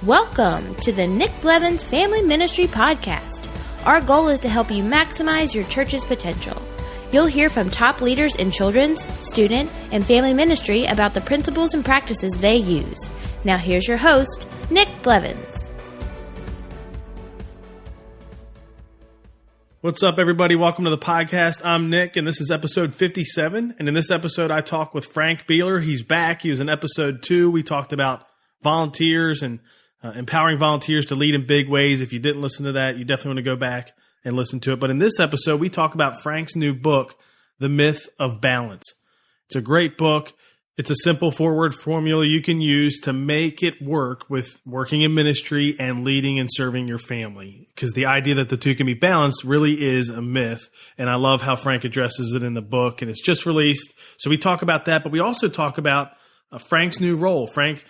Welcome to the Nick Blevins Family Ministry Podcast. Our goal is to help you maximize your church's potential. You'll hear from top leaders in children's, student, and family ministry about the principles and practices they use. Now here's your host, Nick Blevins. What's up, everybody? Welcome to the podcast. I'm Nick, and this is episode 57. And in this episode, I talk with Frank Bealer. He's back. He was in episode 2. We talked about volunteers and empowering volunteers to lead in big ways. If you didn't listen to that, you definitely want to go back and listen to it. But in this episode, we talk about Frank's new book, The Myth of Balance. It's a great book. It's a simple 4-word formula you can use to make it work with working in ministry and leading and serving your family. Because the idea that the two can be balanced really is a myth. And I love how Frank addresses it in the book. And it's just released. So we talk about that. But we also talk about Frank's new role. Frank,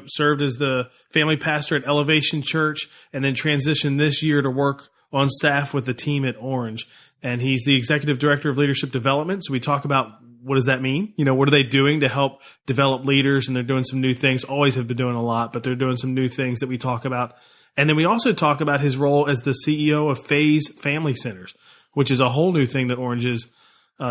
served as the family pastor at Elevation Church and then transitioned this year to work on staff with the team at Orange. And he's the executive director of leadership development. So we talk about what does that mean? What are they doing to help develop leaders? And they're doing some new things, always have been doing a lot, but they're doing some new things that we talk about. And then we also talk about his role as the CEO of Phase Family Centers, which is a whole new thing that Orange is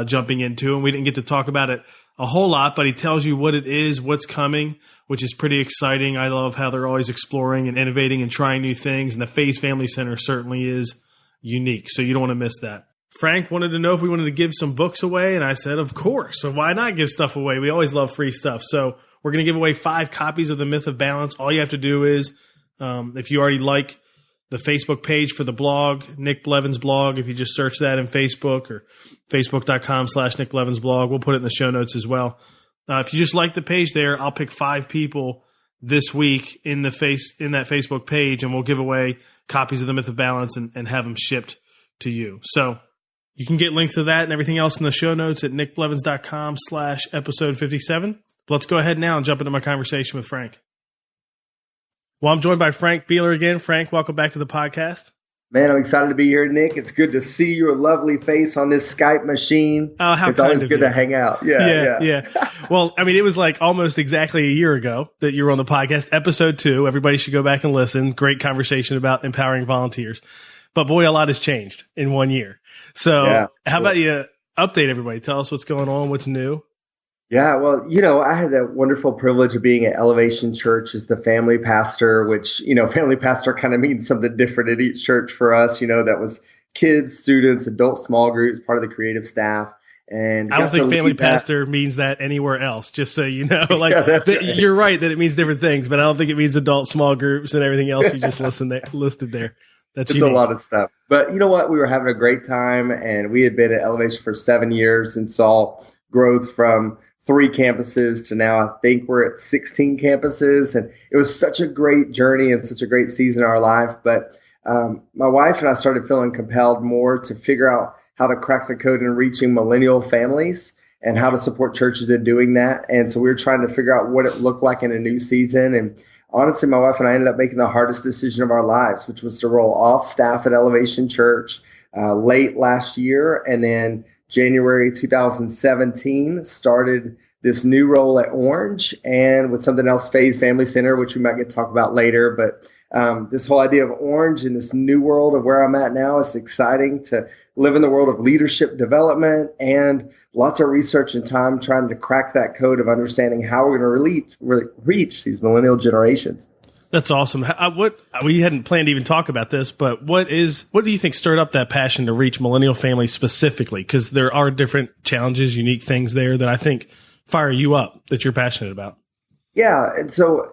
jumping into. And we didn't get to talk about it a whole lot, but he tells you what it is, what's coming, which is pretty exciting. I love how they're always exploring and innovating and trying new things. And the Phase Family Center certainly is unique. So you don't want to miss that. Frank wanted to know if we wanted to give some books away. And I said, of course. So why not give stuff away? We always love free stuff. So we're going to give away 5 copies of The Myth of Balance. All you have to do is, if you already like the Facebook page for the blog, Nick Blevins blog, if you just search that in Facebook or facebook.com/Nick Blevins blog, we'll put it in the show notes as well. If you just like the page there, I'll pick 5 people this week in that Facebook page, and we'll give away copies of The Myth of Balance and have them shipped to you. So you can get links to that and everything else in the show notes at nickblevins.com/episode 57. Let's go ahead now and jump into my conversation with Frank. Well, I'm joined by Frank Bealer again. Frank, welcome back to the podcast. Man, I'm excited to be here, Nick. It's good to see your lovely face on this Skype machine. Oh, how it's always good to hang out. Yeah. Well, it was like almost exactly a year ago that you were on the podcast, episode 2. Everybody should go back and listen. Great conversation about empowering volunteers. But boy, a lot has changed in 1 year. So how about you update everybody? Tell us what's going on, what's new. Yeah, well, I had the wonderful privilege of being at Elevation Church as the family pastor, which, family pastor kind of means something different at each church for us. That was kids, students, adult small groups, part of the creative staff. And I don't think family pastor means that anywhere else, just so you know. Right. You're right that it means different things, but I don't think it means adult small groups and everything else you just listed there. It's unique. A lot of stuff. But you know what? We were having a great time, and we had been at Elevation for 7 years and saw growth from 3 campuses to now I think we're at 16 campuses. And it was such a great journey and such a great season in our life. But my wife and I started feeling compelled more to figure out how to crack the code in reaching millennial families and how to support churches in doing that. And so we were trying to figure out what it looked like in a new season. And honestly, my wife and I ended up making the hardest decision of our lives, which was to roll off staff at Elevation Church late last year. And then January 2017 started this new role at Orange and with something else, Phase Family Center, which we might get to talk about later. But this whole idea of Orange and this new world of where I'm at now is exciting to live in the world of leadership development and lots of research and time trying to crack that code of understanding how we're going to reach these millennial generations. That's awesome. We hadn't planned to even talk about this, but what do you think stirred up that passion to reach millennial families specifically? Because there are different challenges, unique things there that I think fire you up that you're passionate about. Yeah. And so,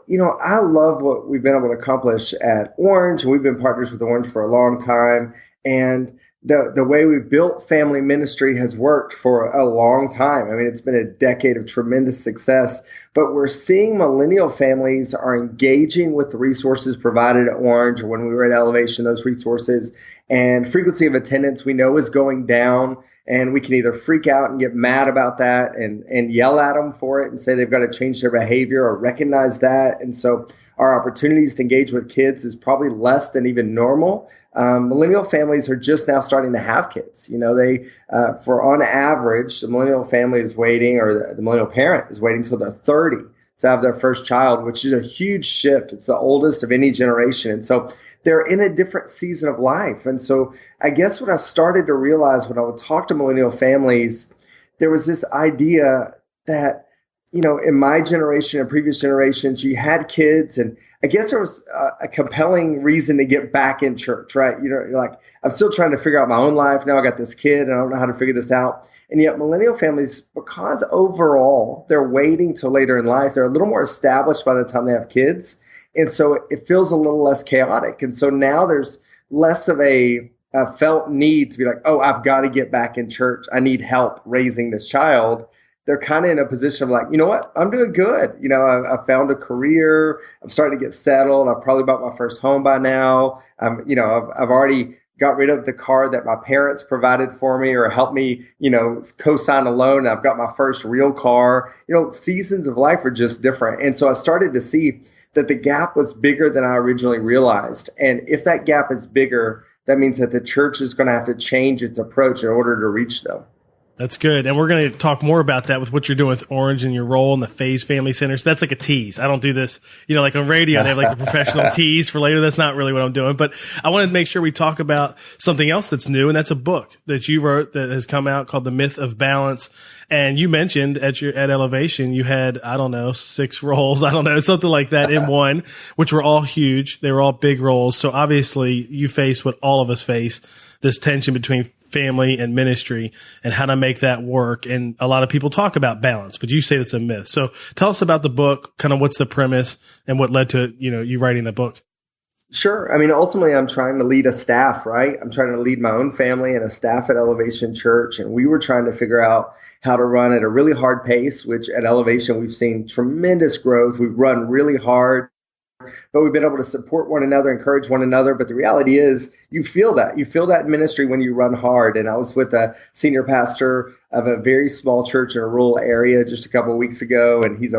I love what we've been able to accomplish at Orange, and we've been partners with Orange for a long time. And the way we've built family ministry has worked for a long time. It's been a decade of tremendous success, but we're seeing millennial families are engaging with the resources provided at Orange, or when we were at Elevation, those resources, and frequency of attendance we know is going down. And we can either freak out and get mad about that and yell at them for it and say they've got to change their behavior or recognize that. And so our opportunities to engage with kids is probably less than even normal. Millennial families are just now starting to have kids. For on average, the millennial family is waiting, or the millennial parent is waiting till they're 30 to have their first child, which is a huge shift. It's the oldest of any generation. And so they're in a different season of life. And so I guess what I started to realize when I would talk to millennial families, there was this idea that, in my generation and previous generations, you had kids, and I guess there was a compelling reason to get back in church, right? You're like, I'm still trying to figure out my own life. Now I got this kid and I don't know how to figure this out. And yet millennial families, because overall they're waiting till later in life, they're a little more established by the time they have kids. And so it feels a little less chaotic. And so now there's less of a felt need to be like, oh, I've got to get back in church. I need help raising this child. They're kind of in a position of like, you know what, I'm doing good. I found a career. I'm starting to get settled. I've probably bought my first home by now. I've already got rid of the car that my parents provided for me or helped me, co-sign a loan. I've got my first real car. Seasons of life are just different. And so I started to see that the gap was bigger than I originally realized. And if that gap is bigger, that means that the church is going to have to change its approach in order to reach them. That's good. And we're going to talk more about that with what you're doing with Orange and your role in the Phase Family Center. So that's like a tease. I don't do this, like on radio, they have like the professional tease for later. That's not really what I'm doing. But I want to make sure we talk about something else that's new. And that's a book that you wrote that has come out called The Myth of Balance. And you mentioned at Elevation, you had, 6 roles, something like that in one, which were all huge. They were all big roles. So obviously you face what all of us face, this tension between family and ministry and how to make that work. And a lot of people talk about balance, but you say it's a myth. So tell us about the book, kind of what's the premise and what led to, you writing the book. Sure. Ultimately, I'm trying to lead a staff, right? I'm trying to lead my own family and a staff at Elevation Church. And we were trying to figure out how to run at a really hard pace, which at Elevation, we've seen tremendous growth. We've run really hard, but we've been able to support one another, encourage one another. But the reality is you feel that in ministry when you run hard. And I was with a senior pastor of a very small church in a rural area just a couple of weeks ago. And he's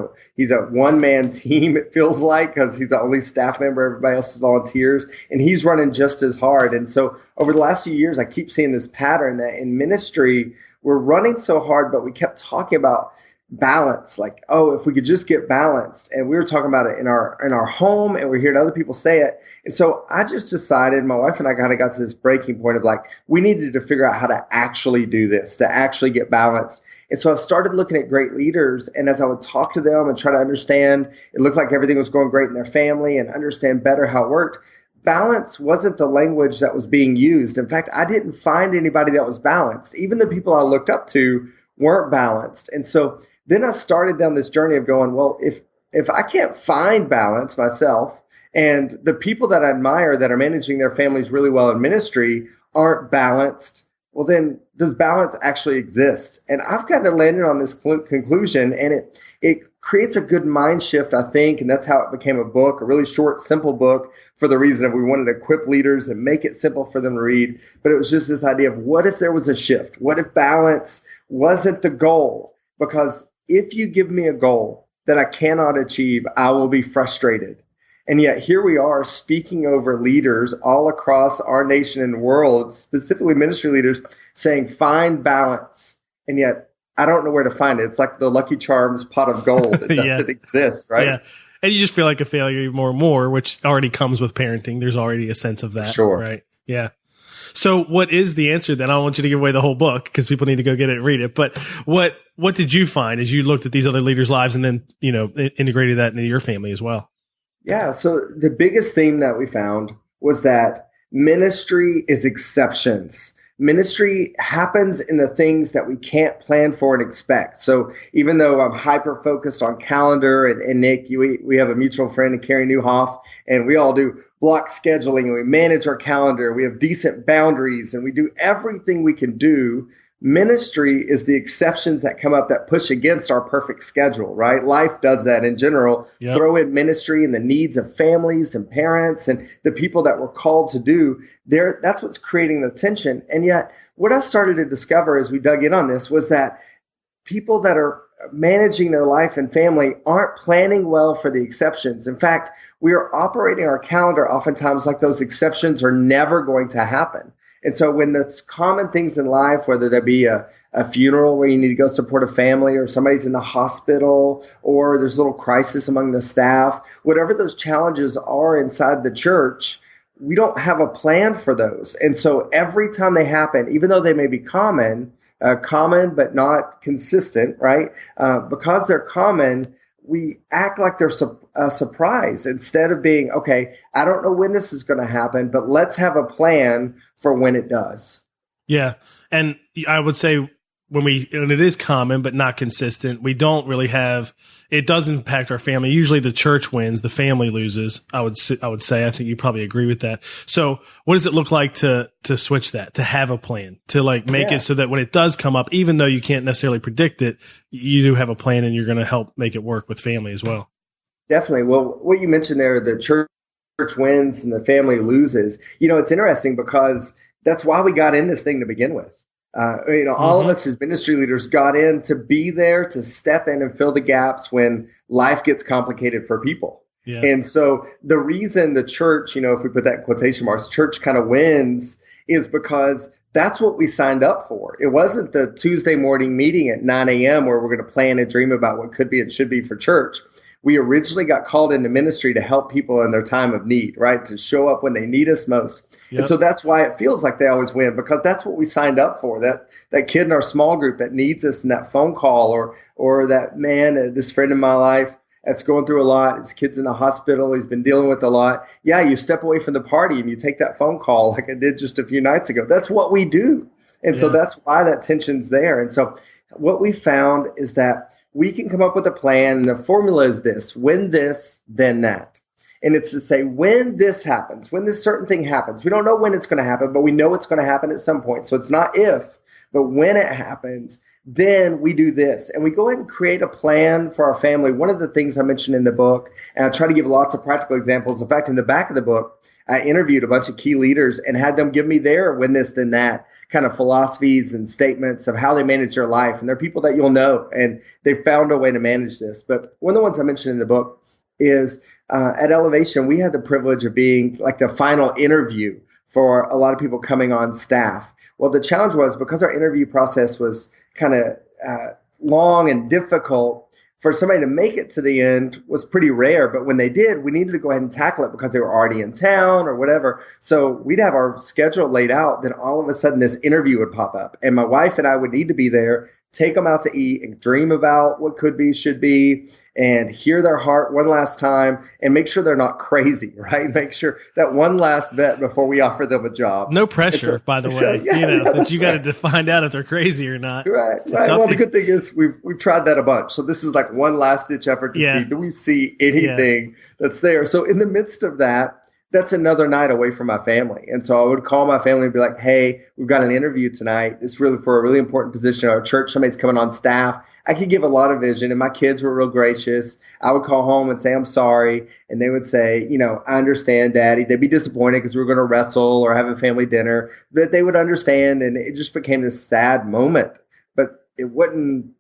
a one-man team, it feels like, because he's the only staff member. Everybody else is volunteers. And he's running just as hard. And so over the last few years, I keep seeing this pattern that in ministry, we're running so hard, but we kept talking about balance, like, oh, if we could just get balanced. And we were talking about it in our home, and we're hearing other people say it. And so I just decided, my wife and I kind of got to this breaking point of like, we needed to figure out how to actually do this, to actually get balanced. And so I started looking at great leaders, and as I would talk to them and try to understand, it looked like everything was going great in their family and understand better how it worked. Balance wasn't the language that was being used. In fact, I didn't find anybody that was balanced. Even the people I looked up to weren't balanced. And so then I started down this journey of going, well, if I can't find balance myself, and the people that I admire that are managing their families really well in ministry aren't balanced, well, then does balance actually exist? And I've kind of landed on this conclusion, and it creates a good mind shift, I think, and that's how it became a book, a really short, simple book for the reason of we wanted to equip leaders and make it simple for them to read. But it was just this idea of what if there was a shift? What if balance wasn't the goal? Because if you give me a goal that I cannot achieve, I will be frustrated. And yet here we are speaking over leaders all across our nation and world, specifically ministry leaders, saying find balance. And yet I don't know where to find it. It's like the Lucky Charms pot of gold. It doesn't exist, right? Yeah. And you just feel like a failure more and more, which already comes with parenting. There's already a sense of that. Sure. Right. Yeah. So what is the answer then? I don't want you to give away the whole book because people need to go get it and read it. But what did you find as you looked at these other leaders' lives and then, integrated that into your family as well? Yeah. So the biggest theme that we found was that ministry is exceptions. Ministry happens in the things that we can't plan for and expect. So even though I'm hyper focused on calendar and Nick, we have a mutual friend, Carrie Newhoff, and we all do block scheduling and we manage our calendar. We have decent boundaries and we do everything we can do. Ministry is the exceptions that come up that push against our perfect schedule, right? Life does that in general. Yep. Throw in ministry and the needs of families and parents and the people that we're called to do there. That's what's creating the tension. And yet what I started to discover as we dug in on this was that people that are managing their life and family aren't planning well for the exceptions. In fact, we are operating our calendar oftentimes like those exceptions are never going to happen. And so when the common things in life, whether there be a a funeral where you need to go support a family, or somebody's in the hospital, or there's a little crisis among the staff, whatever those challenges are inside the church, we don't have a plan for those. And so every time they happen, even though they may be common but not consistent, right? Because they're common, we act like they're a surprise instead of being, okay, I don't know when this is going to happen, but let's have a plan for when it does. Yeah. And I would say when it is common but not consistent, we don't really have, it does impact our family. Usually the church wins, the family loses. I would say, I think you probably agree with that. So what does it look like to switch that, to have a plan, to like make it so that when it does come up, even though you can't necessarily predict it, you do have a plan and you're going to help make it work with family as well? Definitely. Well, what you mentioned there, the church wins and the family loses, it's interesting because that's why we got in this thing to begin with. All of us as ministry leaders got in to be there, to step in and fill the gaps when life gets complicated for people. Yeah. And so the reason the church, if we put that in quotation marks, church kind of wins is because that's what we signed up for. It wasn't the Tuesday morning meeting at 9 a.m. where we're going to plan and dream about what could be and should be for church. We originally got called into ministry to help people in their time of need, right? To show up when they need us most. Yep. And so that's why it feels like they always win, because that's what we signed up for. That kid in our small group that needs us in that phone call, or that man, this friend in my life that's going through a lot. His kid's in the hospital. He's been dealing with a lot. Yeah, you step away from the party and you take that phone call like I did just a few nights ago. That's what we do. And so that's why that tension's there. And so what we found is that we can come up with a plan, and the formula is this: when this, then that. And it's to say, when this happens, when this certain thing happens, we don't know when it's going to happen, but we know it's going to happen at some point. So it's not if, but when it happens, then we do this. And we go ahead and create a plan for our family. One of the things I mentioned in the book, and I try to give lots of practical examples. In fact, in the back of the book, I interviewed a bunch of key leaders and had them give me their when this, then that kind of philosophies and statements of how they manage their life. And they're people that you'll know, and they found a way to manage this. But one of the ones I mentioned in the book is at Elevation, we had the privilege of being like the final interview for a lot of people coming on staff. Well, the challenge was, because our interview process was kind of long and difficult, for somebody to make it to the end was pretty rare. But when they did, we needed to go ahead and tackle it because they were already in town or whatever. So we'd have our schedule laid out. Then all of a sudden this interview would pop up, and my wife and I would need to be there, take them out to eat and dream about what could be, should be, and hear their heart one last time and make sure they're not crazy, right? Make sure that one last bet before we offer them a job. No pressure, by the way, that you got to find out if they're crazy or not. Right. Well, the good thing is we've tried that a bunch. So this is like one last ditch effort to see, do we see anything that's there? So in the midst of that, that's another night away from my family. And so I would call my family and be like, hey, we've got an interview tonight. It's really for a really important position at our church. Somebody's coming on staff. I could give a lot of vision, and my kids were real gracious. I would call home and say, I'm sorry. And they would say, I understand, Daddy. They'd be disappointed because we were going to wrestle or have a family dinner, but they would understand. And it just became this sad moment, but it wasn't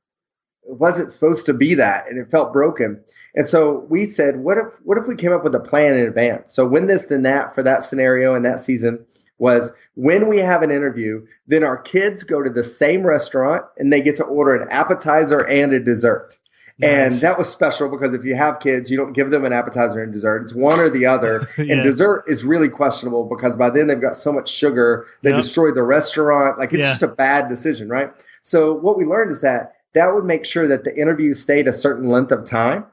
supposed to be that. And it felt broken. And so we said, what if we came up with a plan in advance? So when this, then that for that scenario and that season was, when we have an interview, then our kids go to the same restaurant and they get to order an appetizer and a dessert. Nice. And that was special because if you have kids, you don't give them an appetizer and dessert. It's one or the other. And dessert is really questionable because by then they've got so much sugar, they destroy the restaurant. Like it's just a bad decision, right? So what we learned is that would make sure that the interview stayed a certain length of time.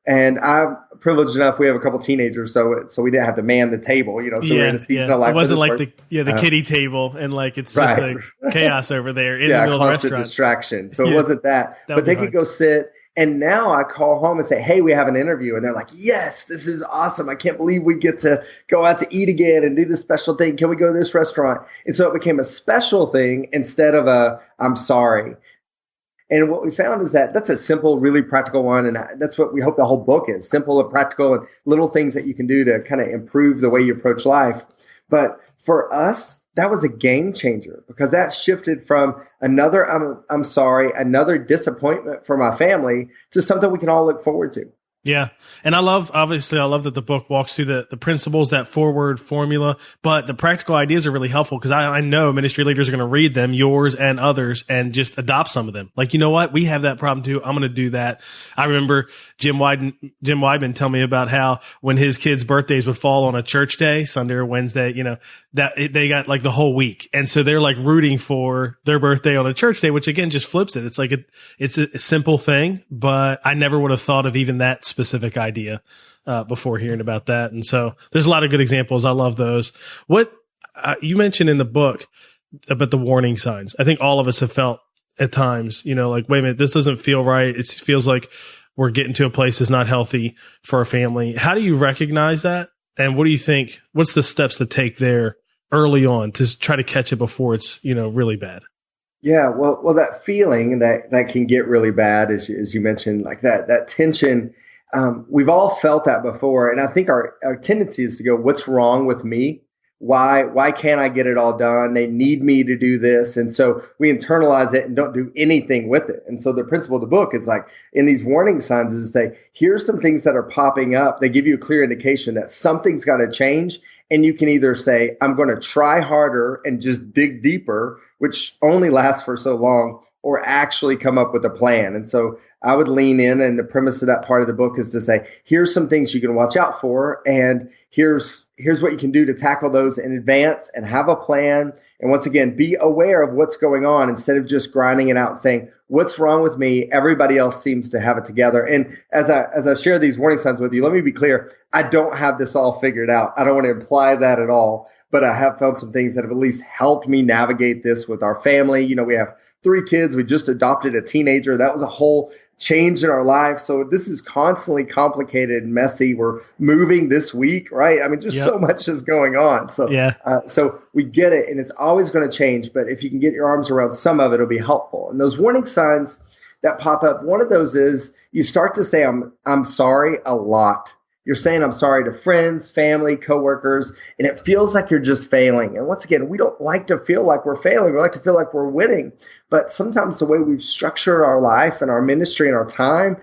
And I'm privileged enough. We have a couple teenagers, so we didn't have to man the table, So we're in a season of life. It wasn't like the kiddie table and like it's just like chaos over there in the middle of the restaurant. Distraction. So it wasn't that. But they could go sit. And now I call home and say, hey, we have an interview. And they're like, yes, this is awesome. I can't believe we get to go out to eat again and do this special thing. Can we go to this restaurant? And so it became a special thing instead of I'm sorry. And what we found is that that's a simple, really practical one. And that's what we hope the whole book is: simple and practical and little things that you can do to kind of improve the way you approach life. But for us, that was a game changer because that shifted from another I'm sorry, another disappointment for my family to something we can all look forward to. Yeah. And I love that the book walks through the principles, that 4-word formula, but the practical ideas are really helpful because I know ministry leaders are going to read them, yours and others, and just adopt some of them. Like, you know what? We have that problem too. I'm going to do that. I remember Jim Weidman tell me about how when his kids' birthdays would fall on a church day, Sunday or Wednesday, they got like the whole week. And so they're like rooting for their birthday on a church day, which again just flips it. It's like it's a simple thing, but I never would have thought of even that specific idea before hearing about that. And so there's a lot of good examples. I love those. What you mentioned in the book about the warning signs, I think all of us have felt at times, like, wait a minute, this doesn't feel right. It feels like we're getting to a place that's not healthy for our family. How do you recognize that? And what do you think, what's the steps to take there early on to try to catch it before it's, really bad? Yeah, well, that feeling that can get really bad, as you mentioned, like that tension, we've all felt that before. And I think our tendency is to go, what's wrong with me? Why can't I get it all done? They need me to do this. And so we internalize it and don't do anything with it. And so the principle of the book is like in these warning signs is to say, here's some things that are popping up. They give you a clear indication that something's got to change. And you can either say, I'm going to try harder and just dig deeper, which only lasts for so long, or actually come up with a plan. And so I would lean in, and the premise of that part of the book is to say, here's some things you can watch out for, and here's what you can do to tackle those in advance and have a plan. And once again, be aware of what's going on instead of just grinding it out and saying, what's wrong with me? Everybody else seems to have it together. And as I share these warning signs with you, let me be clear. I don't have this all figured out. I don't want to imply that at all, but I have found some things that have at least helped me navigate this with our family. We have 3 kids. We just adopted a teenager. That was a whole change in our life. So this is constantly complicated and messy. We're moving this week, right? I mean, just so much is going on. So, so we get it, and it's always going to change. But if you can get your arms around some of it, it'll be helpful. And those warning signs that pop up, one of those is you start to say, I'm sorry a lot. You're saying I'm sorry to friends, family, coworkers, and it feels like you're just failing. And once again, we don't like to feel like we're failing. We like to feel like we're winning. But sometimes the way we've structured our life and our ministry and our time,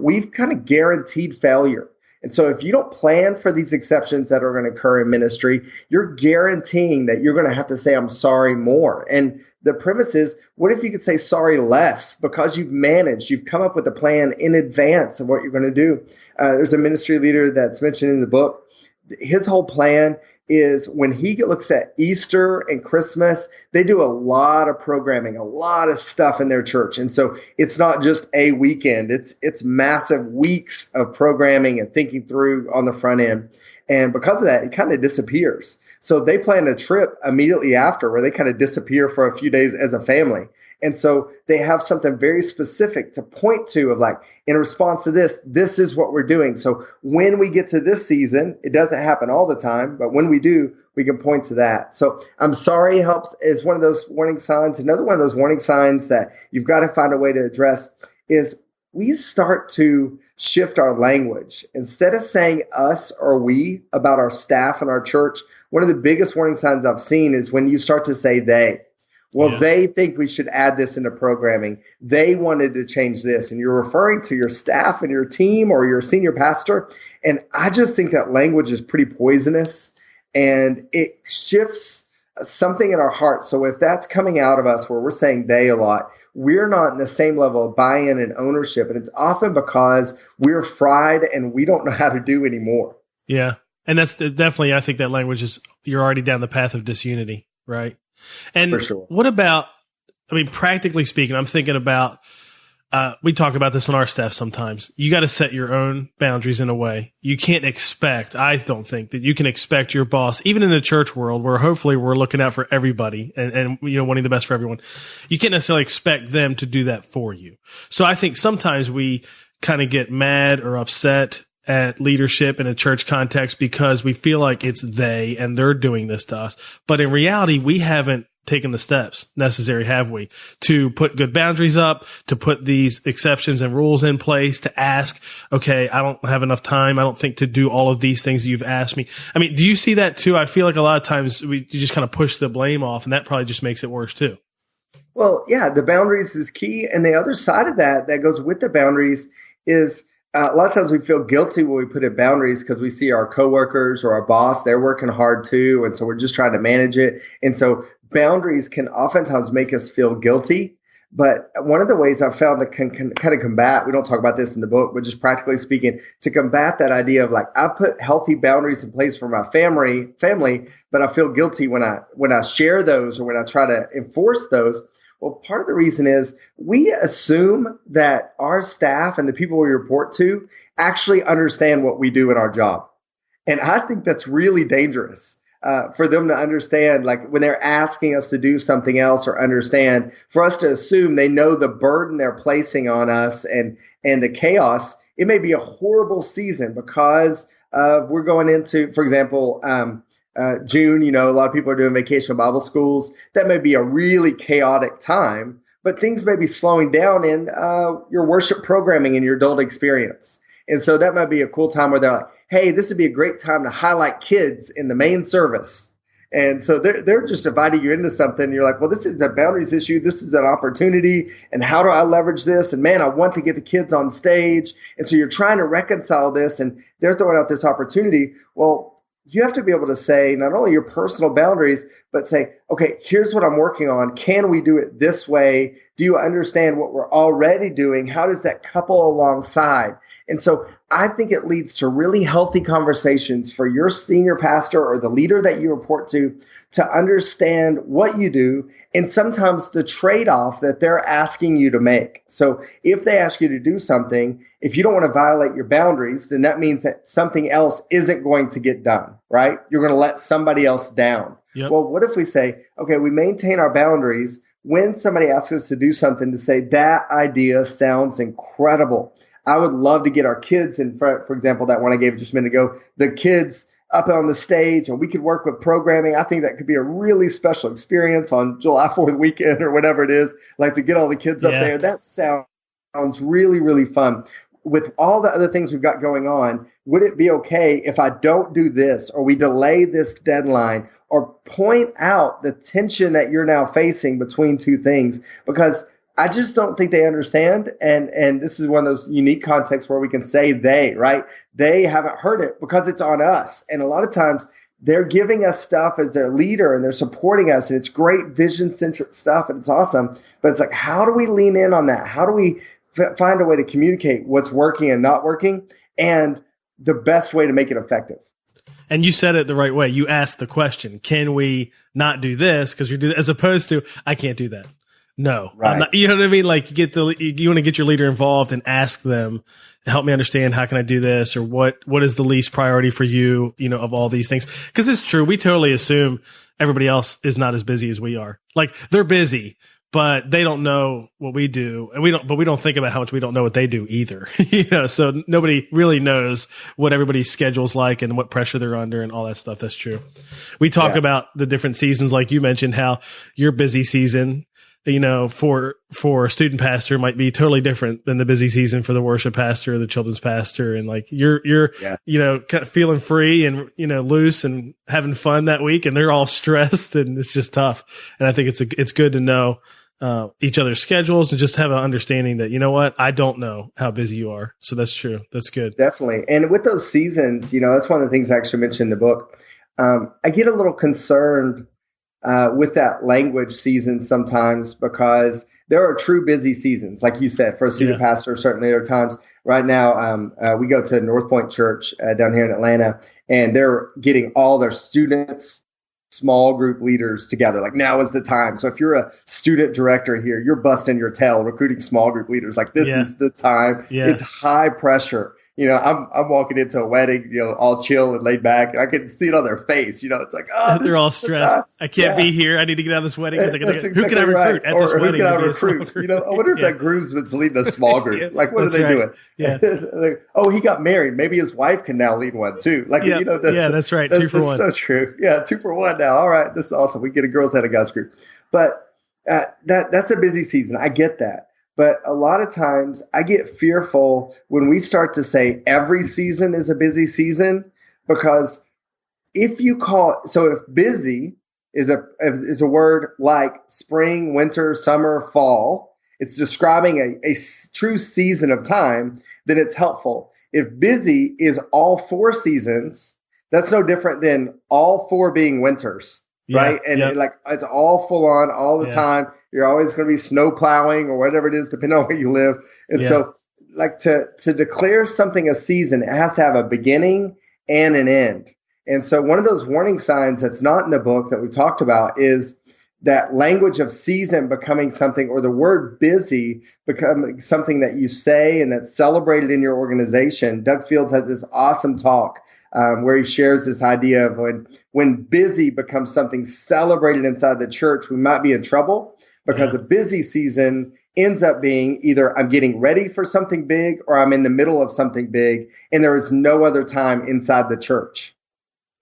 we've kind of guaranteed failure. And so if you don't plan for these exceptions that are going to occur in ministry, you're guaranteeing that you're going to have to say, I'm sorry more. And the premise is, what if you could say sorry less because you've come up with a plan in advance of what you're going to do. There's a ministry leader that's mentioned in the book. His whole plan is when he looks at Easter and Christmas, they do a lot of programming, a lot of stuff in their church. And so it's not just a weekend. It's massive weeks of programming and thinking through on the front end. And because of that, it kind of disappears. So they plan a trip immediately after where they kind of disappear for a few days as a family. And so they have something very specific to point to of like, in response to this is what we're doing. So when we get to this season, it doesn't happen all the time, but when we do, we can point to that. So I'm sorry helps is one of those warning signs. Another one of those warning signs that you've got to find a way to address is we start to shift our language. Instead of saying us or we about our staff and our church, one of the biggest warning signs I've seen is when you start to say they. Well, they think we should add this into programming. They wanted to change this. And you're referring to your staff and your team or your senior pastor. And I just think that language is pretty poisonous and it shifts something in our hearts. So if that's coming out of us where we're saying they a lot, we're not in the same level of buy-in and ownership. And it's often because we're fried and we don't know how to do anymore. Yeah. And that's definitely, I think that language is, you're already down the path of disunity, right? And for sure. What about, practically speaking, I'm thinking about, we talk about this on our staff sometimes. You got to set your own boundaries in a way. You can't expect, I don't think that you can expect your boss, even in the church world where hopefully we're looking out for everybody and wanting the best for everyone. You can't necessarily expect them to do that for you. So I think sometimes we kind of get mad or upset at leadership in a church context because we feel like it's they and they're doing this to us. But in reality, we haven't taken the steps necessary, have we, to put good boundaries up, to put these exceptions and rules in place, to ask, okay, I don't have enough time, I don't think, to do all of these things that you've asked me. Do you see that too? I feel like a lot of times you just kind of push the blame off, and that probably just makes it worse too. Well, yeah, the boundaries is key. And the other side of that goes with the boundaries is a lot of times we feel guilty when we put in boundaries because we see our coworkers or our boss, they're working hard too. And so we're just trying to manage it. And so boundaries can oftentimes make us feel guilty. But one of the ways I've found that can kind of combat, we don't talk about this in the book, but just practically speaking, to combat that idea of like, I put healthy boundaries in place for my family, but I feel guilty when I share those or when I try to enforce those. Well, part of the reason is we assume that our staff and the people we report to actually understand what we do in our job. And I think that's really dangerous for them to understand, like when they're asking us to do something else or understand, for us to assume they know the burden they're placing on us and the chaos. It may be a horrible season because we're going into, for example, June, a lot of people are doing vacation Bible schools. That may be a really chaotic time, but things may be slowing down in your worship programming and your adult experience. And so that might be a cool time where they're like, hey, this would be a great time to highlight kids in the main service. And so they're just inviting you into something. You're like, well, this is a boundaries issue. This is an opportunity. And how do I leverage this? And man, I want to get the kids on stage. And so you're trying to reconcile this and they're throwing out this opportunity. Well, you have to be able to say not only your personal boundaries, but say, okay, here's what I'm working on. Can we do it this way? Do you understand what we're already doing? How does that couple alongside? And so I think it leads to really healthy conversations for your senior pastor or the leader that you report to understand what you do and sometimes the trade-off that they're asking you to make. So if they ask you to do something, if you don't want to violate your boundaries, then that means that something else isn't going to get done, right? You're going to let somebody else down. Yep. Well, what if we say, okay, we maintain our boundaries when somebody asks us to do something to say that idea sounds incredible. I would love to get our kids in front, for example, that one I gave just a minute ago, the kids up on the stage and we could work with programming. I think that could be a really special experience on July 4th weekend or whatever it is, like to get all the kids up there. That sounds really, really fun. With all the other things we've got going on, would it be okay if I don't do this or we delay this deadline or point out the tension that you're now facing between two things? Because I just don't think they understand. And this is one of those unique contexts where we can say they, right? They haven't heard it because it's on us. And a lot of times they're giving us stuff as their leader and they're supporting us and it's great vision centric stuff and it's awesome. But it's like, how do we lean in on that? How do we find a way to communicate what's working and not working and the best way to make it effective? And you said it the right way. You asked the question, can we not do this? Because we do, as opposed to, I can't do that. No, right. I'm not, you know what I mean? Like you want to get your leader involved and ask them, help me understand, how can I do this? Or what is the least priority for you, of all these things? Cause it's true. We totally assume everybody else is not as busy as we are. Like they're busy, but they don't know what we do. And we don't think about how much we don't know what they do either. So nobody really knows what everybody's schedule's like and what pressure they're under and all that stuff. That's true. We talk about the different seasons, like you mentioned, how your busy season, for a student pastor might be totally different than the busy season for the worship pastor or the children's pastor. And like you're kind of feeling free and, loose and having fun that week and they're all stressed and it's just tough. And I think it's good to know, each other's schedules and just have an understanding that, I don't know how busy you are. So that's true. That's good. Definitely. And with those seasons, that's one of the things I actually mentioned in the book. I get a little concerned with that language season sometimes because there are true busy seasons. Like you said, for a student pastor, certainly there are times right now, we go to North Point Church down here in Atlanta and they're getting all their students, small group leaders together. Like now is the time. So if you're a student director here, you're busting your tail recruiting small group leaders. Like this is the time. Yeah. It's high pressure. I'm walking into a wedding, all chill and laid back. I can see it on their face. It's like, they're all stressed. I can't be here. I need to get out of this wedding. Who can I recruit at this wedding? Who can I recruit? I wonder if that groomsman's leading a small group. Like, what are they doing? Yeah. Like, oh, he got married. Maybe his wife can now lead one too. Like, that's right. 2 for 1. So true. Yeah. 2 for 1 now. All right. This is awesome. We get a girls' head of God's group. But that's a busy season. I get that. But a lot of times I get fearful when we start to say every season is a busy season, because if busy is a word like spring, winter, summer, fall, it's describing a true season of time, then it's helpful. If busy is all 4 seasons, that's no different than all 4 being winters, right? And like it's all full on all the time. You're always going to be snow plowing or whatever it is, depending on where you live. And so like to declare something a season, it has to have a beginning and an end. And so one of those warning signs that's not in the book that we talked about is that language of season becoming something, or the word busy becoming something that you say and that's celebrated in your organization. Doug Fields has this awesome talk where he shares this idea of when busy becomes something celebrated inside the church, we might be in trouble, because a busy season ends up being either I'm getting ready for something big or I'm in the middle of something big, and there is no other time inside the church.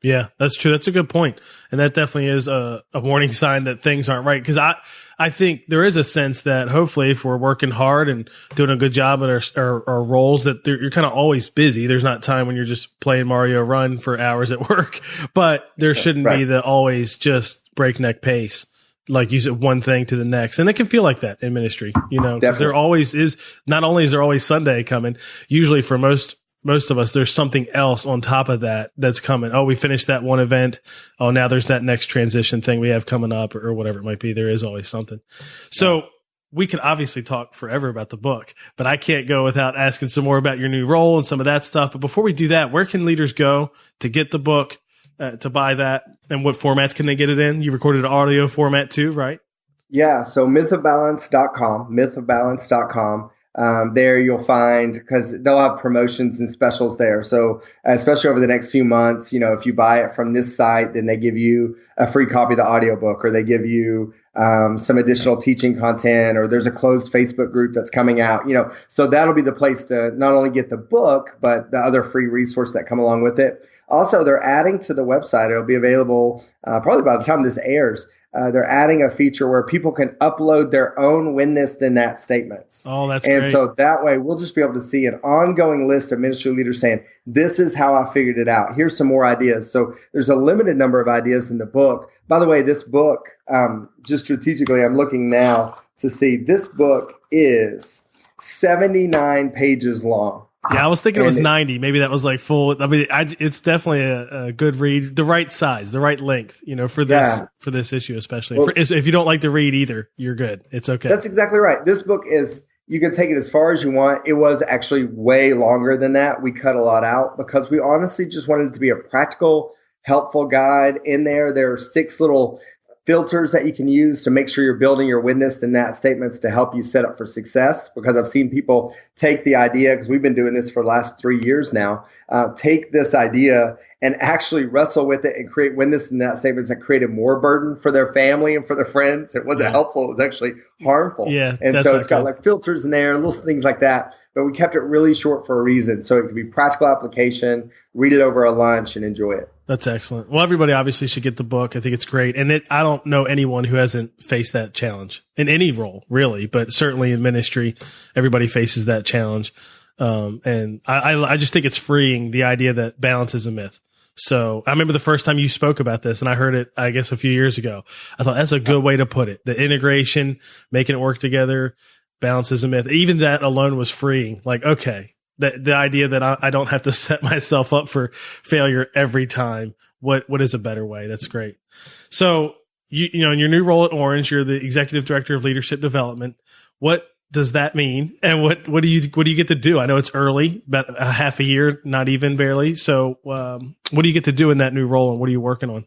Yeah, that's true. That's a good point. And that definitely is a warning sign that things aren't right. Because I think there is a sense that hopefully if we're working hard and doing a good job at our roles, that you're kind of always busy. There's not time when you're just playing Mario Run for hours at work. But there shouldn't be the always just breakneck pace. Like you said, one thing to the next. And it can feel like that in ministry, because there always is, not only is there always Sunday coming, usually for most of us, there's something else on top of that that's coming. Oh, we finished that one event. Oh, now there's that next transition thing we have coming up, or whatever it might be. There is always something. So we can obviously talk forever about the book, but I can't go without asking some more about your new role and some of that stuff. But before we do that, where can leaders go to get the book, to buy that, and what formats can they get it in? You recorded an audio format too, right? Yeah. So mythofbalance.com. There you'll find, because they'll have promotions and specials there. So especially over the next few months, if you buy it from this site, then they give you a free copy of the audiobook, or they give you some additional teaching content, or there's a closed Facebook group that's coming out, so that'll be the place to not only get the book, but the other free resource that come along with it. Also, they're adding to the website. It'll be available probably by the time this airs. They're adding a feature where people can upload their own when this, then that statements. Oh, that's great. And so that way we'll just be able to see an ongoing list of ministry leaders saying, this is how I figured it out. Here's some more ideas. So there's a limited number of ideas in the book. By the way, this book, just strategically, I'm looking now to see, this book is 79 pages long. Yeah, I was thinking it was 90. Maybe that was like full. I mean, it's definitely a good read, the right size, the right length, for this issue, especially. Well, if you don't like to read either, you're good. It's okay. That's exactly right. This book you can take it as far as you want. It was actually way longer than that. We cut a lot out because we honestly just wanted it to be a practical, helpful guide. In there, there are 6 little filters that you can use to make sure you're building your witness and that statements to help you set up for success. Because I've seen people take the idea, because we've been doing this for the last 3 years now, take this idea and actually wrestle with it and create witness and that statements that created more burden for their family and for their friends. It wasn't helpful. It was actually harmful. Yeah, and so it's got like filters in there, little things like that. But we kept it really short for a reason. So it could be practical application, read it over a lunch and enjoy it. That's excellent. Well, everybody obviously should get the book. I think it's great. And I don't know anyone who hasn't faced that challenge in any role, really, but certainly in ministry, everybody faces that challenge. And I just think it's freeing, the idea that balance is a myth. So I remember the first time you spoke about this, and I heard it, I guess, a few years ago. I thought that's a good way to put it. The integration, making it work together, balance is a myth. Even that alone was freeing. Like, okay. The idea that I don't have to set myself up for failure every time. What is a better way? That's great. So you in your new role at Orange, you're the executive director of leadership development. What does that mean? And what do you get to do? I know it's early, about a half a year, not even barely. So what do you get to do in that new role, and what are you working on?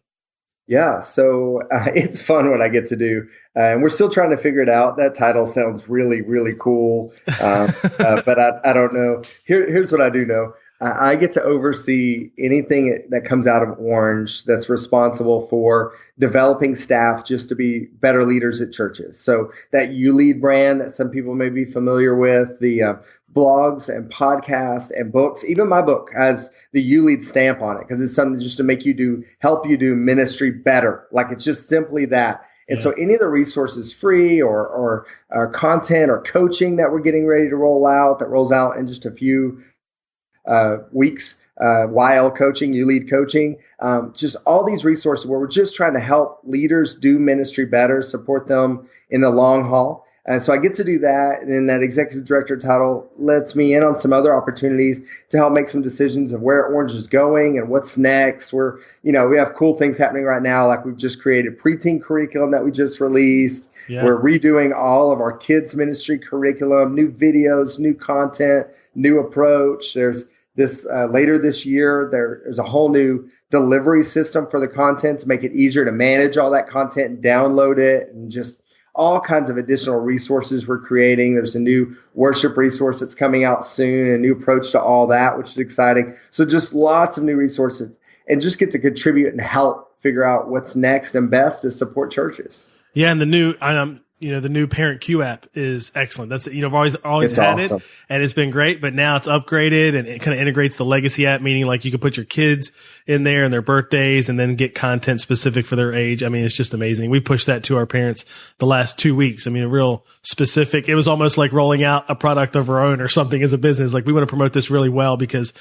Yeah, so it's fun what I get to do. And we're still trying to figure it out. That title sounds really, really cool. But I don't know. Here's what I do know. I get to oversee anything that comes out of Orange that's responsible for developing staff just to be better leaders at churches. So that You Lead brand that some people may be familiar with, the blogs and podcasts and books, even my book has the You Lead stamp on it because it's something just to help you do ministry better. Like it's just simply that. And so any of the resources, free or content or coaching that we're getting ready to roll out, that rolls out in just a few weeks, YL coaching, You Lead coaching, just all these resources where we're just trying to help leaders do ministry better, support them in the long haul. And so I get to do that. And then that executive director title lets me in on some other opportunities to help make some decisions of where Orange is going and what's next. We have cool things happening right now. Like we've just created preteen curriculum that we just released. Yeah. We're redoing all of our kids ministry curriculum, new videos, new content, new approach. There's this later this year, there's a whole new delivery system for the content to make it easier to manage all that content and download it, and just all kinds of additional resources we're creating. There's a new worship resource that's coming out soon, a new approach to all that, which is exciting. So just lots of new resources, and just get to contribute and help figure out what's next and best to support churches. Yeah, and the new Parent Q app is excellent. That's, I've always had awesome. It, and it's been great, but now it's upgraded and it kind of integrates the legacy app, meaning like you can put your kids in there and their birthdays and then get content specific for their age. I mean, it's just amazing. We pushed that to our parents the last 2 weeks. I mean, a real specific, it was almost like rolling out a product of our own or something as a business. Like, we want to promote this really well because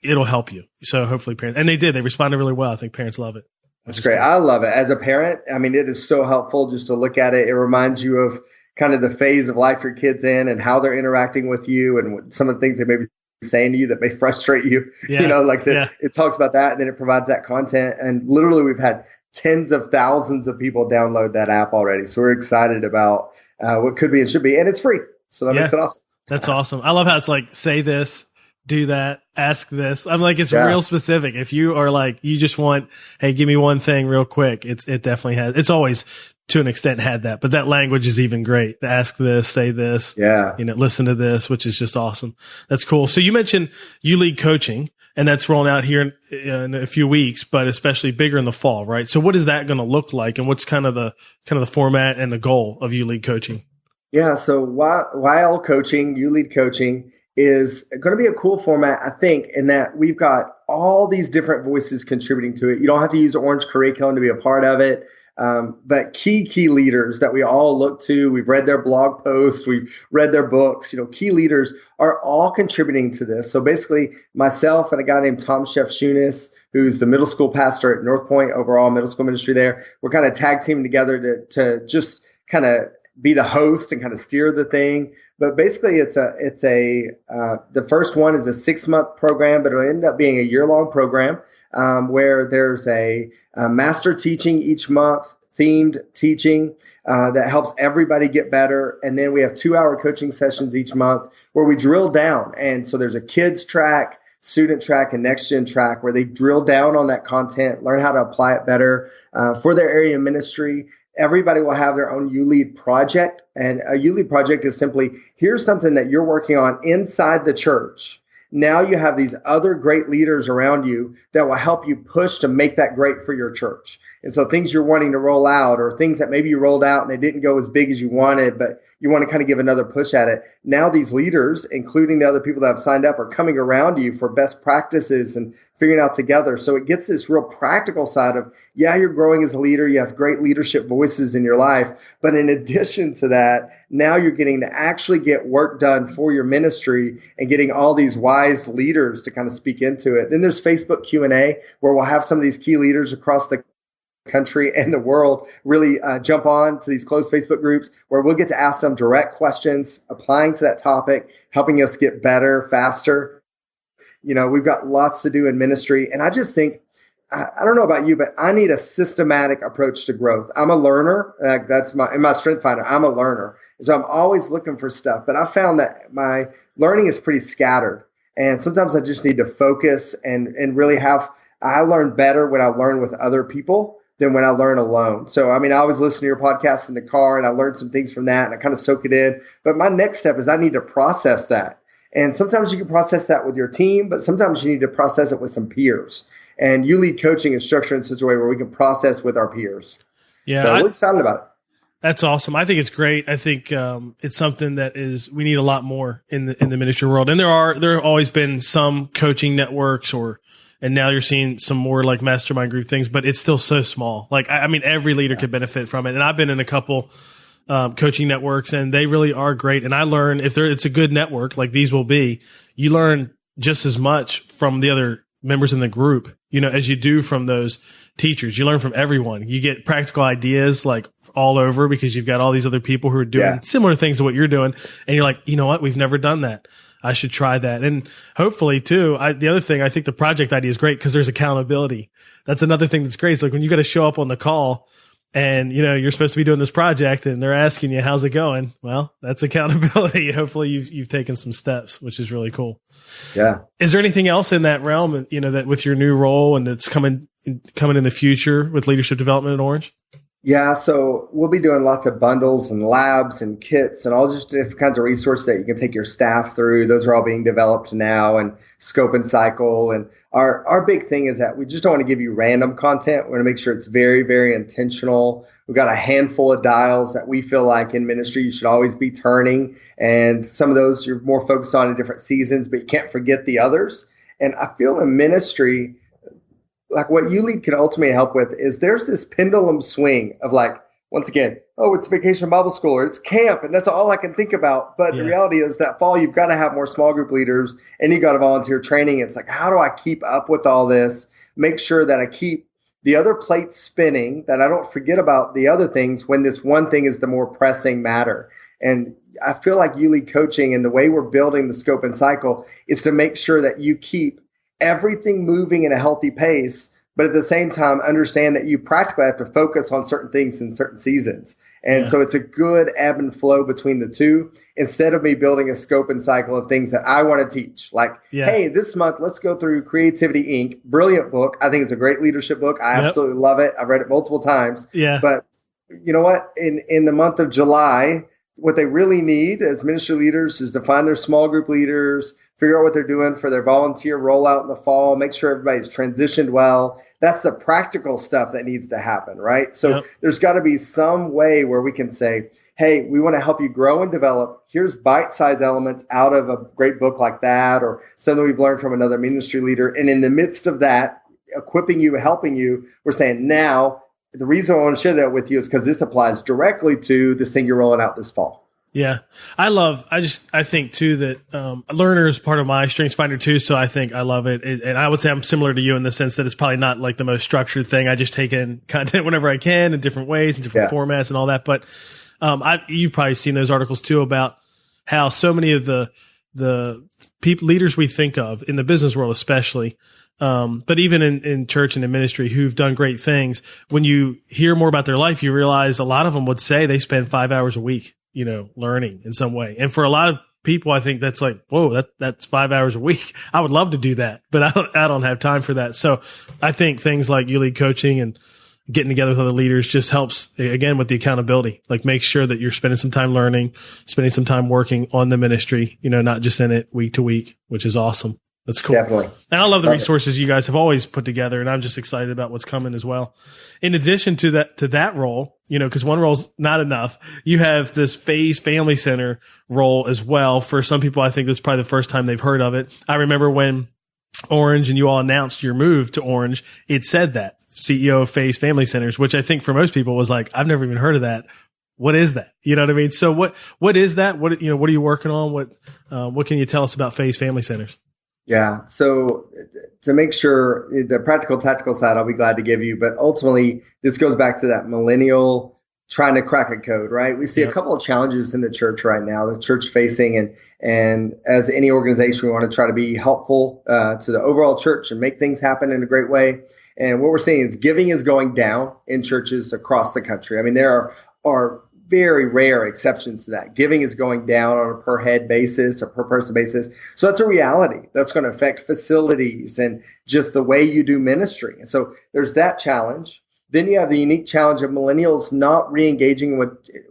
it'll help you. So hopefully parents, and they did, they responded really well. I think parents love it. That's great. I love it. As a parent, I mean, it is so helpful just to look at it. It reminds you of kind of the phase of life your kid's in and how they're interacting with you and some of the things they may be saying to you that may frustrate you. Yeah. It talks about that, and then it provides that content. And literally, we've had tens of thousands of people download that app already. So we're excited about what could be and should be. And it's free. So that makes it awesome. That's awesome. I love how it's like, say this, do that, ask this. I'm like, it's real specific. If you are like, you just want, hey, give me one thing real quick. It definitely has, it's always to an extent had that, but that language is even great. Ask this, say this, listen to this, which is just awesome. That's cool. So you mentioned U League coaching, and that's rolling out here in a few weeks, but especially bigger in the fall, right? So what is that going to look like, and what's kind of the format and the goal of U League coaching? Yeah. So YL coaching, U League coaching, is going to be a cool format, I think, in that we've got all these different voices contributing to it. You don't have to use Orange curriculum to be a part of it. But key leaders that we all look to, we've read their blog posts, we've read their books, key leaders are all contributing to this. So basically myself and a guy named Tom Shefshunas, who's the middle school pastor at North Point, overall middle school ministry there, we're kind of tag teaming together to just kind of be the host and kind of steer the thing. But basically the first one is a 6-month program, but it'll end up being a year-long program where there's a master teaching each month, themed teaching that helps everybody get better. And then we have 2-hour coaching sessions each month where we drill down. And so there's a kids track, student track, and next gen track where they drill down on that content, learn how to apply it better for their area of ministry. Everybody will have their own U-Lead project. And a U-Lead project is simply, here's something that you're working on inside the church. Now you have these other great leaders around you that will help you push to make that great for your church. And so things you're wanting to roll out, or things that maybe you rolled out and they didn't go as big as you wanted, but you want to kind of give another push at it. Now these leaders, including the other people that have signed up, are coming around you for best practices and figuring out together. So it gets this real practical side of, you're growing as a leader. You have great leadership voices in your life. But in addition to that, now you're getting to actually get work done for your ministry and getting all these wise leaders to kind of speak into it. Then there's Facebook Q&A, where we'll have some of these key leaders across the country and the world really jump on to these closed Facebook groups where we'll get to ask them direct questions applying to that topic, helping us get better, faster. We've got lots to do in ministry. And I just think, I don't know about you, but I need a systematic approach to growth. I'm a learner. That's my strength finder. I'm a learner. So I'm always looking for stuff. But I found that my learning is pretty scattered. And sometimes I just need to focus and really I learn better when I learn with other people than when I learn alone. So, I always listen to your podcast in the car, and I learned some things from that, and I kind of soak it in. But my next step is I need to process that. And sometimes you can process that with your team, but sometimes you need to process it with some peers. And U-Lead coaching is structured in such a way where we can process with our peers. Yeah, so we're excited about it. That's awesome. I think it's great. I think it's something that we need a lot more in the ministry world. And there have always been some coaching networks, and now you're seeing some more like mastermind group things, but it's still so small. Like, every leader could benefit from it. And I've been in a couple coaching networks, and they really are great. And I learn, it's a good network like these will be, you learn just as much from the other members in the group, as you do from those teachers. You learn from everyone. You get practical ideas like all over because you've got all these other people who are doing similar things to what you're doing. And you're like, you know what? We've never done that. I should try that. And hopefully too, the other thing, I think the project idea is great because there's accountability. That's another thing that's great. It's like when you got to show up on the call and, you're supposed to be doing this project and they're asking you, how's it going? Well, that's accountability. Hopefully you've taken some steps, which is really cool. Yeah. Is there anything else in that realm, that with your new role and that's coming in the future with leadership development at Orange? Yeah, so we'll be doing lots of bundles and labs and kits and all just different kinds of resources that you can take your staff through. Those are all being developed now, and scope and cycle. And our big thing is that we just don't want to give you random content. We want to make sure it's very, very intentional. We've got a handful of dials that we feel like in ministry you should always be turning. And some of those you're more focused on in different seasons, but you can't forget the others. And I feel in ministry, like what you lead can ultimately help with is there's this pendulum swing of like, once again, oh, it's vacation Bible school or it's camp. And that's all I can think about. But the reality is that fall, you've got to have more small group leaders and you got to volunteer training. It's like, how do I keep up with all this? Make sure that I keep the other plates spinning, that I don't forget about the other things when this one thing is the more pressing matter. And I feel like you lead coaching and the way we're building the scope and cycle is to make sure that you keep everything moving in a healthy pace, but at the same time, understand that you practically have to focus on certain things in certain seasons. And so it's a good ebb and flow between the two instead of me building a scope and cycle of things that I want to teach. Like, hey, this month, let's go through Creativity Inc. Brilliant book. I think it's a great leadership book. I absolutely love it. I've read it multiple times. But you know what? In the month of July, what they really need as ministry leaders is to find their small group leaders, figure out what they're doing for their volunteer rollout in the fall, make sure everybody's transitioned well. That's the practical stuff that needs to happen, right? So there's got to be some way where we can say, hey, we want to help you grow and develop. Here's bite-sized elements out of a great book like that or something we've learned from another ministry leader. And in the midst of that, equipping you, helping you, we're saying now, the reason I want to share that with you is because this applies directly to this thing you're rolling out this fall. Yeah. I think too that, learner is part of my strengths finder too. So I think I love it. And I would say I'm similar to you in the sense that it's probably not like the most structured thing. I just take in content whenever I can in different ways and different formats and all that. But, you've probably seen those articles too about how so many of the people, leaders we think of in the business world, especially, but even in church and in ministry who've done great things, when you hear more about their life, you realize a lot of them would say they spend 5 hours a week, learning in some way. And for a lot of people, I think that's like, whoa, that's 5 hours a week. I would love to do that, but I don't have time for that. So I think things like you lead coaching and getting together with other leaders just helps, again, with the accountability. Like make sure that you're spending some time learning, spending some time working on the ministry, not just in it week to week, which is awesome. That's cool. Definitely. And I love the resources you guys have always put together, and I'm just excited about what's coming as well. In addition to that role, because one role's not enough, you have this Phase Family Center role as well. For some people, I think that's probably the first time they've heard of it. I remember when Orange and you all announced your move to Orange, it said that CEO of Phase Family Centers, which I think for most people was like, I've never even heard of that. What is that? You know what I mean? So what is that? What are you working on? What can you tell us about Phase Family Centers? Yeah. So to make sure the practical, tactical side, I'll be glad to give you. But ultimately, this goes back to that millennial trying to crack a code, right? We see a couple of challenges in the church right now, the church facing. And as any organization, we want to try to be helpful to the overall church and make things happen in a great way. And what we're seeing is giving is going down in churches across the country. I mean, there are very rare exceptions to that. Giving is going down on a per head basis or per person basis. So that's a reality. That's going to affect facilities and just the way you do ministry. And so there's that challenge. Then you have the unique challenge of millennials not re-engaging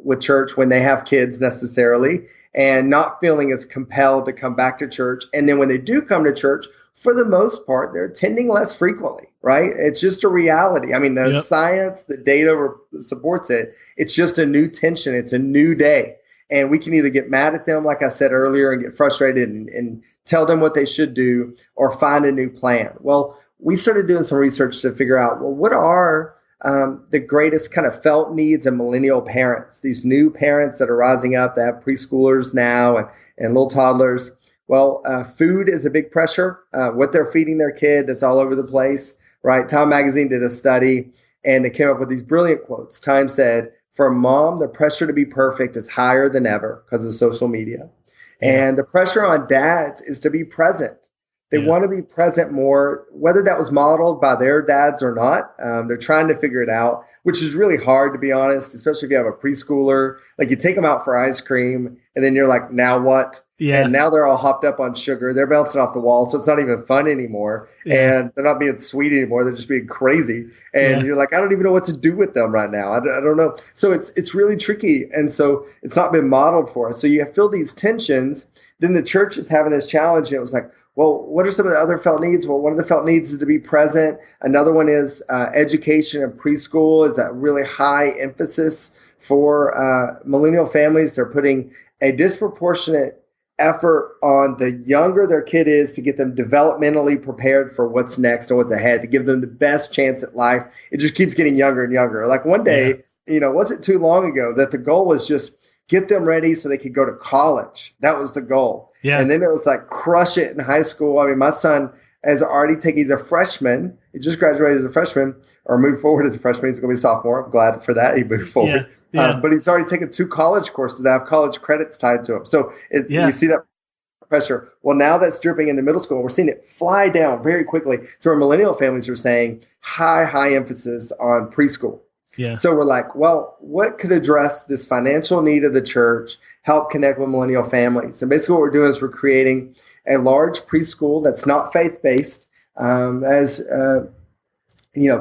with church when they have kids necessarily and not feeling as compelled to come back to church. And then when they do come to church, for the most part, they're attending less frequently, right? It's just a reality. I mean, the science, the data supports it. It's just a new tension. It's a new day. And we can either get mad at them, like I said earlier, and get frustrated and tell them what they should do or find a new plan. Well, we started doing some research to figure out, well, what are the greatest kind of felt needs of millennial parents, these new parents that are rising up that have preschoolers now and little toddlers. Well, food is a big pressure. What they're feeding their kid, that's all over the place, right? Time Magazine did a study, and they came up with these brilliant quotes. Time said, for a mom, the pressure to be perfect is higher than ever because of social media. Yeah. And the pressure on dads is to be present. They want to be present more, whether that was modeled by their dads or not. They're trying to figure it out, which is really hard, to be honest, especially if you have a preschooler. Like, you take them out for ice cream, and then you're like, now what? Yeah. And now they're all hopped up on sugar. They're bouncing off the wall, so it's not even fun anymore. Yeah. And they're not being sweet anymore. They're just being crazy. And you're like, I don't even know what to do with them right now. I don't know. So it's really tricky. And so it's not been modeled for us. So you feel these tensions. Then the church is having this challenge, and it was like, well, what are some of the other felt needs? Well, one of the felt needs is to be present. Another one is education and preschool is a really high emphasis for millennial families. They're putting a disproportionate effort on the younger their kid is to get them developmentally prepared for what's next and what's ahead, to give them the best chance at life. It just keeps getting younger and younger. Like one day, wasn't too long ago that the goal was just get them ready so they could go to college. That was the goal. Yeah. And then it was like crush it in high school. I mean, my son has already taken, he's a freshman. He just graduated as a freshman, or moved forward as a freshman. He's going to be a sophomore. I'm glad for that. He moved forward. But he's already taken 2 college courses that have college credits tied to them. So you see that pressure. Well, now that's dripping into middle school. We're seeing it fly down very quickly. So our millennial families are saying high emphasis on preschool. Yeah. So we're like, well, what could address this financial need of the church, help connect with millennial families? And basically what we're doing is we're creating a large preschool that's not faith-based, as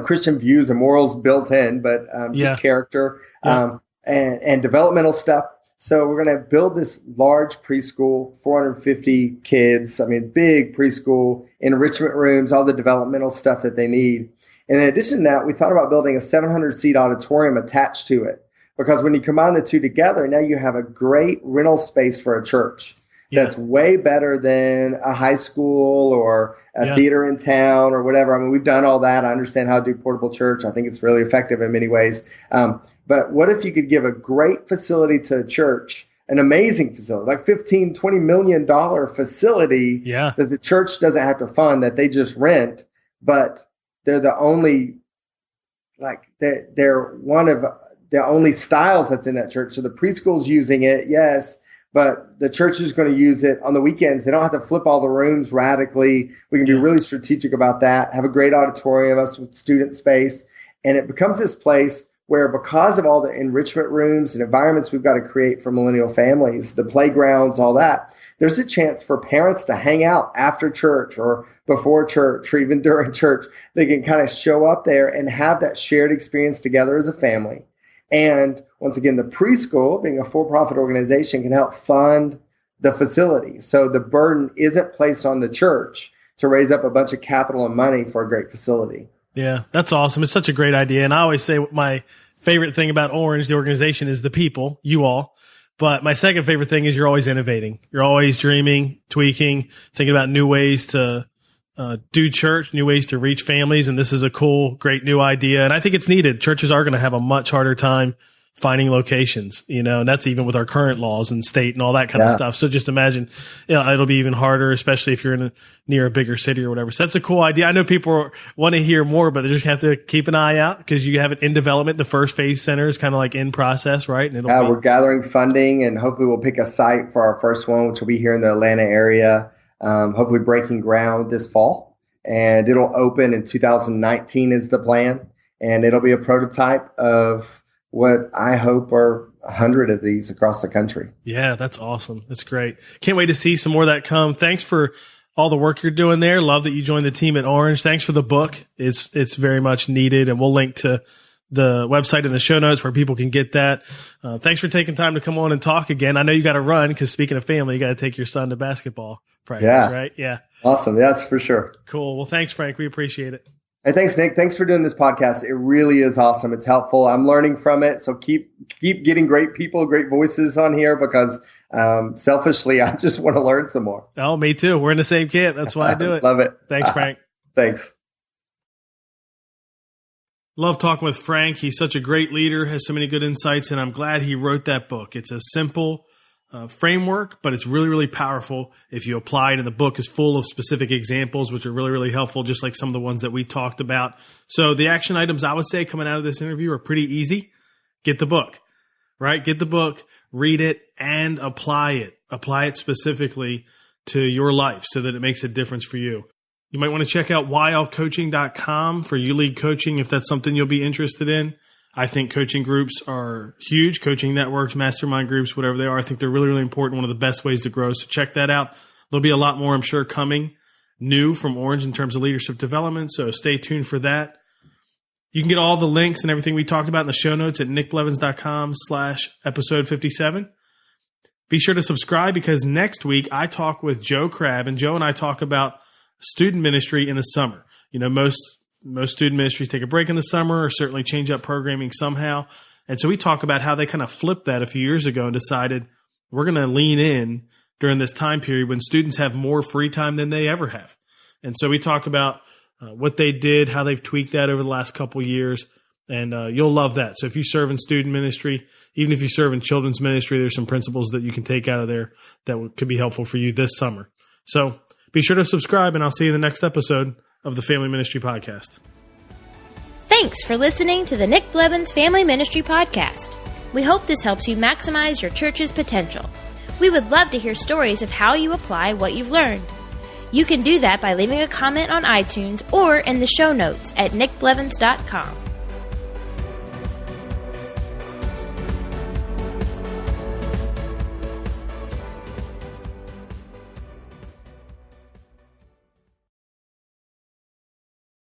Christian views and morals built in, but just character and developmental stuff. So we're going to build this large preschool, 450 kids. I mean, big preschool, enrichment rooms, all the developmental stuff that they need. And in addition to that, we thought about building a 700-seat auditorium attached to it, because when you combine the two together, now you have a great rental space for a church that's way better than a high school or a theater in town or whatever. I mean, we've done all that. I understand how to do portable church. I think it's really effective in many ways. But what if you could give a great facility to a church, an amazing facility, like $15-20 million facility that the church doesn't have to fund, that they just rent, but they're the only, they're one of the only styles that's in that church. So the preschool's using it, yes, but the church is going to use it on the weekends. They don't have to flip all the rooms radically. We can be really strategic about that, have a great auditorium, us with student space. And it becomes this place where, because of all the enrichment rooms and environments we've got to create for millennial families, the playgrounds, all that, there's a chance for parents to hang out after church or before church or even during church. They can kind of show up there and have that shared experience together as a family. And once again, the preschool, being a for-profit organization, can help fund the facility. So the burden isn't placed on the church to raise up a bunch of capital and money for a great facility. Yeah, that's awesome. It's such a great idea. And I always say my favorite thing about Orange, the organization, is the people, you all. But my second favorite thing is you're always innovating. You're always dreaming, tweaking, thinking about new ways to do church, new ways to reach families. And this is a cool, great new idea. And I think it's needed. Churches are going to have a much harder time finding locations, and that's even with our current laws and state and all that kind of stuff. So just imagine, it'll be even harder, especially if you're near a bigger city or whatever. So that's a cool idea. I know people want to hear more, but they just have to keep an eye out, because you have it in development. The first phase center is kind of like in process, right? And we're gathering funding, and hopefully we'll pick a site for our first one, which will be here in the Atlanta area. Hopefully breaking ground this fall, and it'll open in 2019 is the plan. And it'll be a prototype of what I hope are 100 of these across the country. Yeah, that's awesome. That's great. Can't wait to see some more of that come. Thanks for all the work you're doing there. Love that you joined the team at Orange. Thanks for the book. It's very much needed, and we'll link to the website in the show notes where people can get that. Thanks for taking time to come on and talk again. I know you got to run, because speaking of family, you got to take your son to basketball practice, right? Yeah. Awesome. That's for sure. Cool. Well, thanks, Frank. We appreciate it. Hey, thanks, Nick. Thanks for doing this podcast. It really is awesome. It's helpful. I'm learning from it. So keep getting great people, great voices on here, because selfishly, I just want to learn some more. Oh, me too. We're in the same camp. That's why I do it. Love it. Thanks, Frank. Thanks. Love talking with Frank. He's such a great leader, has so many good insights, and I'm glad he wrote that book. It's a simple, framework, but it's really, really powerful if you apply it. And the book is full of specific examples, which are really, really helpful, just like some of the ones that we talked about. So the action items I would say coming out of this interview are pretty easy. Get the book, right? Get the book, read it, and apply it. Apply it specifically to your life so that it makes a difference for you. You might want to check out ylcoaching.com for U-League coaching if that's something you'll be interested in. I think coaching groups are huge, coaching networks, mastermind groups, whatever they are. I think they're really, really important, one of the best ways to grow. So check that out. There'll be a lot more, I'm sure, coming new from Orange in terms of leadership development. So stay tuned for that. You can get all the links and everything we talked about in the show notes at nickblevins.com/episode 57. Be sure to subscribe because next week I talk with Joe Crabb, and Joe and I talk about student ministry in the summer. You know, most student ministries take a break in the summer or certainly change up programming somehow. And so we talk about how they kind of flipped that a few years ago and decided we're going to lean in during this time period when students have more free time than they ever have. And so we talk about what they did, how they've tweaked that over the last couple of years, and you'll love that. So if you serve in student ministry, even if you serve in children's ministry, there's some principles that you can take out of there that could be helpful for you this summer. So be sure to subscribe, and I'll see you in the next episode of the Family Ministry Podcast. Thanks for listening to the Nick Blevins Family Ministry Podcast. We hope this helps you maximize your church's potential. We would love to hear stories of how you apply what you've learned. You can do that by leaving a comment on iTunes or in the show notes at nickblevins.com.